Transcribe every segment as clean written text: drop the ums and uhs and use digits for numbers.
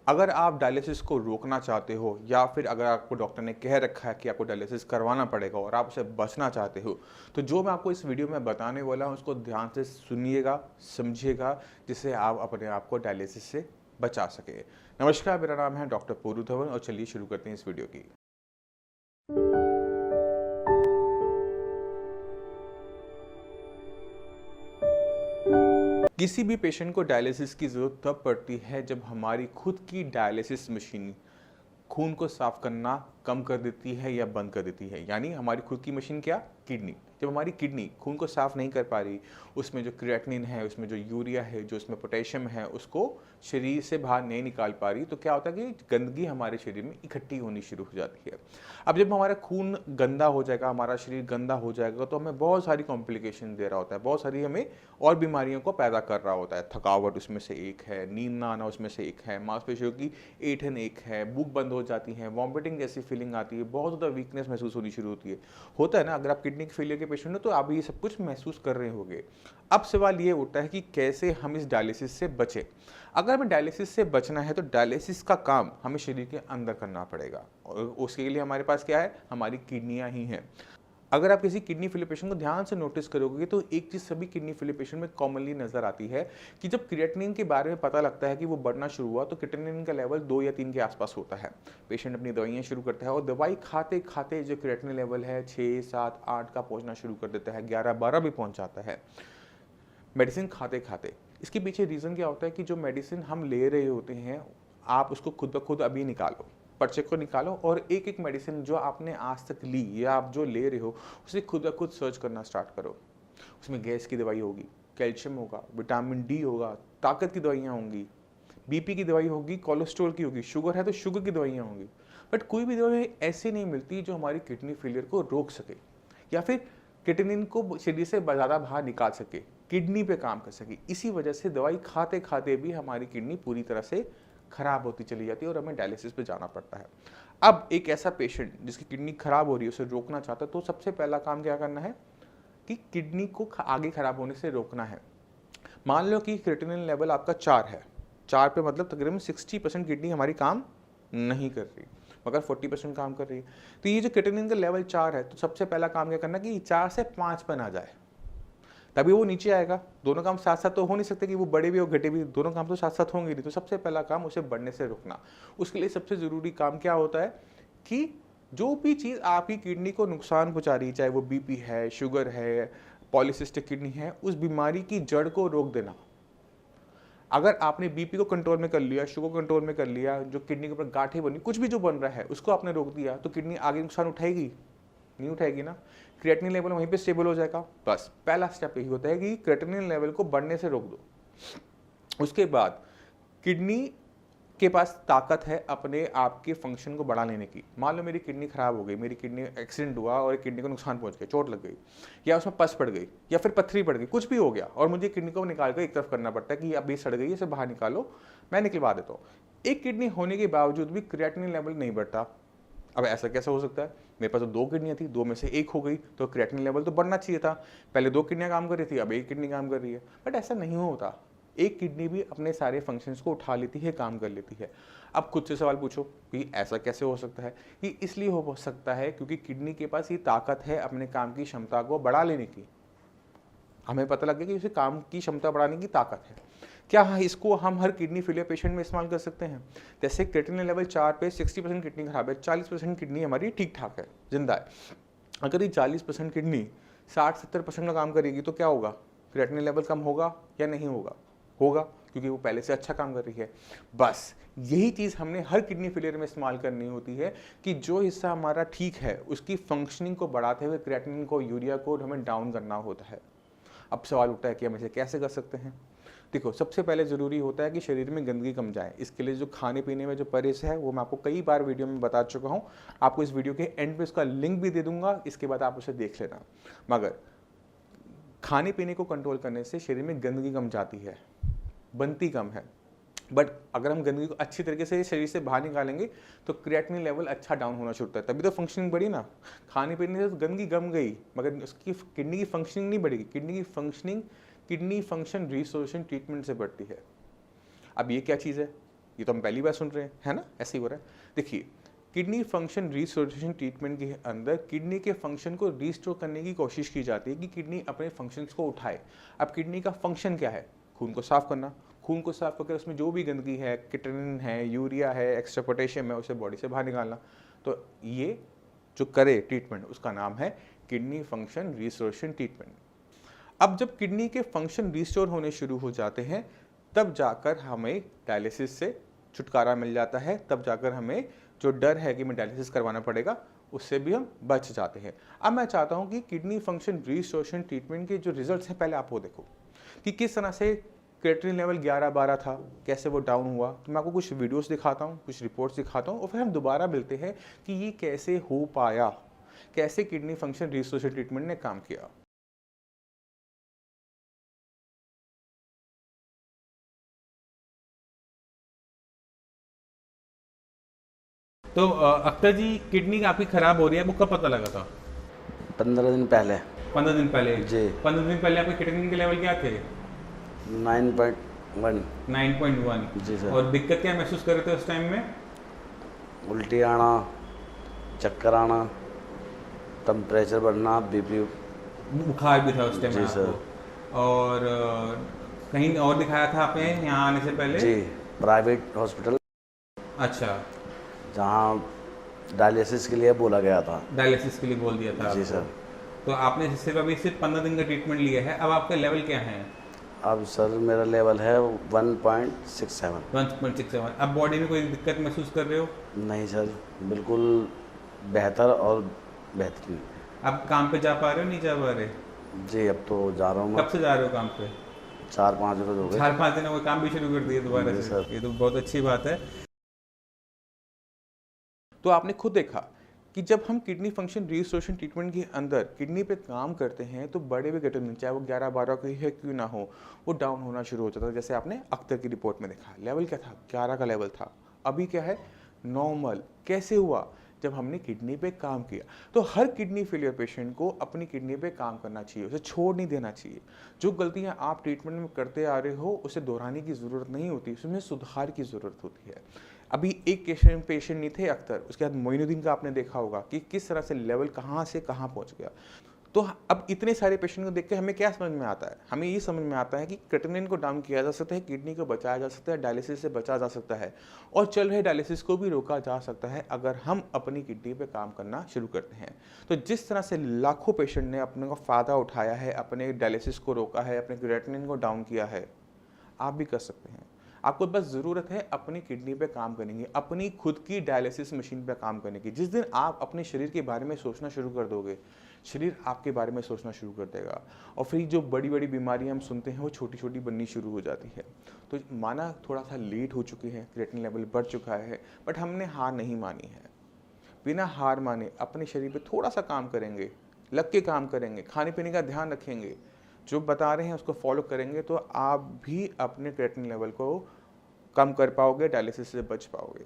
अगर आप डायलिसिस को रोकना चाहते हो या फिर अगर आपको डॉक्टर ने कह रखा है कि आपको डायलिसिस करवाना पड़ेगा और आप उसे बचना चाहते हो, तो जो मैं आपको इस वीडियो में बताने वाला हूँ उसको ध्यान से सुनिएगा, समझिएगा, जिससे आप अपने आप को डायलिसिस से बचा सके। नमस्कार, मेरा नाम है डॉक्टर पूरू धवन और चलिए शुरू करते हैं इस वीडियो की। किसी भी पेशेंट को डायलिसिस की ज़रूरत तब पड़ती है जब हमारी खुद की डायलिसिस मशीन खून को साफ करना कम कर देती है या बंद कर देती है। यानी हमारी खुद की मशीन क्या? किडनी। जब हमारी किडनी खून को साफ नहीं कर पा रही, उसमें जो क्रिएटिनिन है, उसमें जो यूरिया है, जो उसमें पोटेशियम है, उसको शरीर से बाहर नहीं निकाल पा रही, तो क्या होता है कि गंदगी हमारे शरीर में इकट्ठी होनी शुरू हो जाती है। अब जब हमारा खून गंदा हो जाएगा, हमारा शरीर गंदा हो जाएगा, तो हमें बहुत सारी कॉम्प्लिकेशन दे रहा होता है, बहुत सारी हमें और बीमारियों को पैदा कर रहा होता है। थकावट उसमें से एक है, नींद ना आना उसमें से एक है, मांसपेशियों की ऐंठन एक है, भूख बंद हो जाती है, वॉमिटिंग जैसी फीलिंग आती है, बहुत ज़्यादा वीकनेस महसूस होनी शुरू होती है। होता है ना, अगर आप किडनी के फेलियर के पेशेंट हो तो आप ये सब कुछ महसूस कर रहे होंगे। अब सवाल ये उठता है कि कैसे हम इस डायलिसिस से बचें। अगर हमें डायलिसिस से बचना है तो डायलिसिस का काम हमें शरीर के अंदर करना पड़ेगा और उसके लिए हमारे पास क्या है? हमारी किडनियां ही हैं। अगर आप किसी किडनी फेलियर पेशेंट को ध्यान से नोटिस करोगे तो एक चीज़ सभी किडनी फेलियर पेशेंट में कॉमनली नजर आती है कि जब क्रिएटिनिन के बारे में पता लगता है कि वो बढ़ना शुरू हुआ तो क्रिएटिनिन का लेवल 2 या 3 के आसपास होता है। पेशेंट अपनी दवाइयाँ शुरू करता है और दवाई खाते खाते जो क्रिएटिनिन लेवल है 6, 7, 8 का पहुंचना शुरू कर देता है, 11, 12 भी पहुंच जाता है मेडिसिन खाते खाते। इसके पीछे रीज़न क्या होता है कि जो मेडिसिन हम ले रहे होते हैं, आप उसको खुद ब खुद अभी निकालो, पर्चे को निकालो और एक एक मेडिसिन जो आपने आज तक ली या आप जो ले रहे हो उसे खुद ब खुद सर्च करना स्टार्ट करो। उसमें गैस की दवाई होगी, कैल्शियम होगा, विटामिन डी होगा, ताकत की दवाइयाँ होंगी, बीपी की दवाई होगी, कोलेस्ट्रॉल की होगी, शुगर है तो शुगर की दवाइयाँ होंगी। बट कोई भी दवाई ऐसी नहीं मिलती जो हमारी किडनी फेलियर को रोक सके या फिर किडनी को शरीर से ज़्यादा बाहर निकाल सके, किडनी पे काम कर सके। इसी वजह से दवाई खाते खाते भी हमारी किडनी पूरी तरह से खराब होती चली जाती है और हमें डायलिसिस पे जाना पड़ता है। अब एक ऐसा पेशेंट जिसकी किडनी खराब हो रही है, उसे रोकना चाहता है, तो सबसे पहला काम क्या करना है कि किडनी को आगे खराब होने से रोकना है। मान लो कि क्रिएटिनिन लेवल आपका 4 है, 4 पे मतलब तकरीबन 60% किडनी हमारी काम नहीं कर रही, मगर 40% काम कर रही है। तो ये जो क्रिएटिनिन का लेवल 4 है, तो सबसे पहला काम क्या करना कि 4 से 5 पर ना जाए, तभी वो नीचे आएगा। दोनों काम साथ साथ तो हो नहीं सकते कि वो बढ़े भी और घटे भी, दोनों काम तो साथ साथ होंगे नहीं। तो सबसे पहला काम उसे बढ़ने से रोकना। उसके लिए सबसे ज़रूरी काम क्या होता है कि जो भी चीज़ आपकी किडनी को नुकसान पहुंचा रही है, चाहे वो बीपी है, शुगर है, पॉलीसिस्टिक किडनी है, उस बीमारी की जड़ को रोक देना। अगर आपने बीपी को कंट्रोल में कर लिया, शुगर कंट्रोल में कर लिया, जो किडनी के ऊपर गांठें बनी, कुछ भी जो बन रहा है उसको आपने रोक दिया, तो किडनी आगे नुकसान उठाएगी? नहीं उठाएगी ना। क्रिएटिनिन लेवल वहीं पे स्टेबल हो जाएगा। बस पहला स्टेप यही होता है कि क्रिएटिनिन लेवल को बढ़ने से रोक दो। उसके बाद किडनी के पास ताकत है अपने आप के फंक्शन को बढ़ा लेने की। मान लो मेरी किडनी खराब हो गई, मेरी किडनी एक्सीडेंट हुआ और किडनी को नुकसान पहुंच गया, चोट लग गई या उसमें पस पड़ गई या फिर पत्थरी पड़ गई, कुछ भी हो गया और मुझे किडनी को निकाल कर एक तरफ करना पड़ता है कि अब ये सड़ गई है, इसे बाहर निकालो, मैं निकलवा देता हूँ। एक किडनी होने के बावजूद भी क्रिएटिनिन लेवल नहीं बढ़ता। अब ऐसा कैसे हो सकता है? मेरे पास तो 2 किडनियाँ थी, 2 में से 1 हो गई, तो क्रिएटिनिन लेवल तो बढ़ना चाहिए था। पहले 2 किडनियाँ काम कर रही थी, अब 1 किडनी काम कर रही है। बट ऐसा नहीं होता। एक किडनी भी अपने सारे फंक्शंस को उठा लेती है, काम कर लेती है। अब खुद से सवाल पूछो कि ऐसा कैसे हो सकता है? कि इसलिए हो सकता है क्योंकि किडनी के पास ये ताकत है अपने काम की क्षमता को बढ़ा लेने की। हमें पता लग गया कि उसे काम की क्षमता बढ़ाने की ताकत है। क्या हाँ, इसको हम हर किडनी फेलियर पेशेंट में इस्तेमाल कर सकते हैं? जैसे क्रिएटिनिन लेवल 4 पे 60% किडनी खराब है, 40% किडनी हमारी ठीक ठाक है, जिंदा है। अगर ये 40% किडनी 60-70% का काम करेगी तो क्या होगा? क्रिएटिनिन लेवल कम होगा या नहीं होगा? होगा, क्योंकि वो पहले से अच्छा काम कर रही है। बस यही चीज़ हमने हर किडनी फेलियर में इस्तेमाल करनी होती है कि जो हिस्सा हमारा ठीक है उसकी फंक्शनिंग को बढ़ाते हुए क्रिएटिनिन को, यूरिया को हमें डाउन करना होता है। अब सवाल उठता है कि हम इसे कैसे कर सकते हैं? देखो, सबसे पहले ज़रूरी होता है कि शरीर में गंदगी कम जाए। इसके लिए जो खाने पीने में जो परहेज़ है वो मैं आपको कई बार वीडियो में बता चुका हूँ। आपको इस वीडियो के एंड पे उसका लिंक भी दे दूंगा, इसके बाद आप उसे देख लेना। मगर खाने पीने को कंट्रोल करने से शरीर में गंदगी कम जाती है, बनती कम है। बट अगर हम गंदगी को अच्छी तरीके से शरीर से बाहर निकालेंगे तो क्रिएटिनिन लेवल अच्छा डाउन होना शुरू होता है, तभी तो फंक्शनिंग बढ़ी ना। खाने पीने से तो गंदगी कम गई मगर उसकी किडनी की फंक्शनिंग नहीं बढ़ेगी। किडनी की functioning kidney function restoration treatment से बढ़ती है। अब ये क्या चीज़ है? ये तो हम पहली बार सुन रहे हैं, है ना, ऐसे ही हो रहा है। देखिए, किडनी फंक्शन रिस्टोरेशन ट्रीटमेंट के अंदर किडनी के फंक्शन को रिस्टोर करने की कोशिश की जाती है कि किडनी अपने फंक्शंस को उठाए। अब किडनी का फंक्शन क्या है? खून को साफ करना। खून को साफ करके उसमें जो भी गंदगी है, किटनिन है, यूरिया है, एक्स्ट्रा पोटेशियम है, उसे बॉडी से बाहर निकालना। तो ये जो करे ट्रीटमेंट, उसका नाम है किडनी फंक्शन रिस्टोरेशन ट्रीटमेंट। अब जब किडनी के फंक्शन रिस्टोर होने शुरू हो जाते हैं, तब जाकर हमें डायलिसिस से छुटकारा मिल जाता है, तब जाकर हमें जो डर है कि मैं डायलिसिस करवाना पड़ेगा, उससे भी हम बच जाते हैं। अब मैं चाहता हूं कि किडनी फंक्शन रिस्टोरेशन ट्रीटमेंट के जो रिजल्ट्स हैं, पहले आप वो देखो कि किस तरह से क्रिएटिनिन लेवल 11-12 था, कैसे वो डाउन हुआ। तो मैं आपको कुछ वीडियोस दिखाता हूँ, कुछ रिपोर्ट्स दिखाता हूँ, और फिर हम दोबारा मिलते हैं कि ये कैसे हो पाया, कैसे किडनी फंक्शन रिस्टोरेशन ट्रीटमेंट ने काम किया। तो अख्तर जी, किडनी आपकी खराब हो रही है, वो कब पता लगा था? 15 दिन पहले। 15 दिन पहले जी। 15 दिन पहले आपके किडनी के लेवल क्या थे? 9.1। 9.1। जी सर। और दिक्कत क्या महसूस कर रहे थे उस टाइम में? उल्टी आना, चक्कर आना, टेम्परेचर बढ़ना, बीपी। बुखार भी था उस टाइम जी आपको? सर। और कहीं और दिखाया था आपने यहाँ आने से पहले? जी, प्राइवेट हॉस्पिटल, अच्छा, जहाँ डायलिसिस के लिए बोला गया था। डायलिसिस के लिए बोल दिया था जी आपको। सर। तो आपने सिर्फ 15 दिन का ट्रीटमेंट लिया है। अब आपका लेवल क्या है? अब सर मेरा लेवल है 1.67। 1.67। अब बॉडी में कोई दिक्कत महसूस कर रहे हो? नहीं सर, बिल्कुल बेहतर और बेहतरीन। अब काम पे जा पा रहे हो, नहीं जा पा रहे? जी, अब तो जा रहा हूँ मैं। कब से जा रहे हो काम पे? 4-5 रोज हो गए। 4-5 दिन हो गए, काम भी शुरू कर दिए दोबारा जी से? सर। ये तो बहुत अच्छी बात है। तो आपने खुद देखा कि जब हम किडनी फंक्शन रिस्टोरेशन ट्रीटमेंट के अंदर किडनी पे काम करते हैं, तो बड़े भी विटामिन, चाहे वो 11-12 का ही है क्यों ना हो, वो डाउन होना शुरू हो जाता है। जैसे आपने अख्तर की रिपोर्ट में देखा, लेवल क्या था? 11 का लेवल था। अभी क्या है? नॉर्मल। कैसे हुआ? जब हमने किडनी पे काम किया। तो हर किडनी फेलियर पेशेंट को अपनी किडनी पे काम करना चाहिए, उसे छोड़ नहीं देना चाहिए। जो गलतियां आप ट्रीटमेंट में करते आ रहे हो, उसे दोहराने की ज़रूरत नहीं होती, उसमें सुधार की ज़रूरत होती है। अभी एक पेशेंट नहीं थे अख्तर, उसके बाद मोइनुद्दीन का आपने देखा होगा कि किस तरह से लेवल कहाँ से कहाँ पहुँच गया। तो अब इतने सारे पेशेंट को देख के हमें क्या समझ में आता है? हमें ये समझ में आता है कि क्रिएटिनिन को डाउन किया जा सकता है, किडनी को बचाया जा सकता है, डायलिसिस से बचा जा सकता है, और चल रहे डायलिसिस को भी रोका जा सकता है अगर हम अपनी किडनी पे काम करना शुरू करते हैं। तो जिस तरह से लाखों पेशेंट ने अपने को फ़ायदा उठाया है, अपने डायलिसिस को रोका है, अपने क्रिएटिनिन को डाउन किया है, आप भी कर सकते हैं। आपको बस ज़रूरत है अपनी किडनी पे काम करने की, अपनी खुद की डायलिसिस मशीन पे काम करने की। जिस दिन आप अपने शरीर के बारे में सोचना शुरू कर दोगे, शरीर आपके बारे में सोचना शुरू कर देगा, और फिर जो बड़ी बड़ी बीमारियां हम सुनते हैं, वो छोटी छोटी बननी शुरू हो जाती है। तो माना थोड़ा सा लेट हो चुके हैं, क्रिएटिनिन लेवल बढ़ चुका है, बट हमने हार नहीं मानी है। बिना हार माने अपने शरीर पे थोड़ा सा काम करेंगे, लग के काम करेंगे, खाने पीने का ध्यान रखेंगे, जो बता रहे हैं उसको फॉलो करेंगे, तो आप भी अपने क्रिएटिनिन लेवल को कम कर पाओगे, डायलिसिस से बच पाओगे।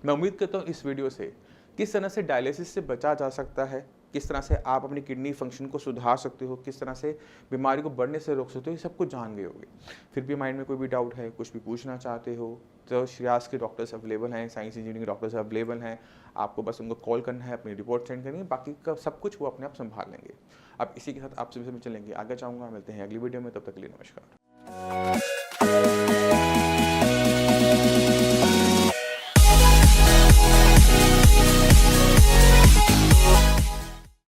मैं उम्मीद करता हूँ इस वीडियो से किस तरह से डायलिसिस से बचा जा सकता है, किस तरह से आप अपनी किडनी फंक्शन को सुधार सकते हो, किस तरह से बीमारी को बढ़ने से रोक सकते हो, ये सब कुछ जान गए होगे। फिर भी माइंड में कोई भी डाउट है, कुछ भी पूछना चाहते हो, तो श्रेयास के डॉक्टर्स अवेलेबल हैं, साइंस इंजीनियरिंग के डॉक्टर्स अवेलेबल हैं। आपको बस उनको कॉल करना है, अपनी रिपोर्ट सेंड करनी है, बाकी का सब कुछ वो अपने आप संभाल लेंगे। अब इसी के साथ आपसे भी चलेंगे, आगे चाहूँगा, मिलते हैं अगली वीडियो में, तब तक के लिए नमस्कार।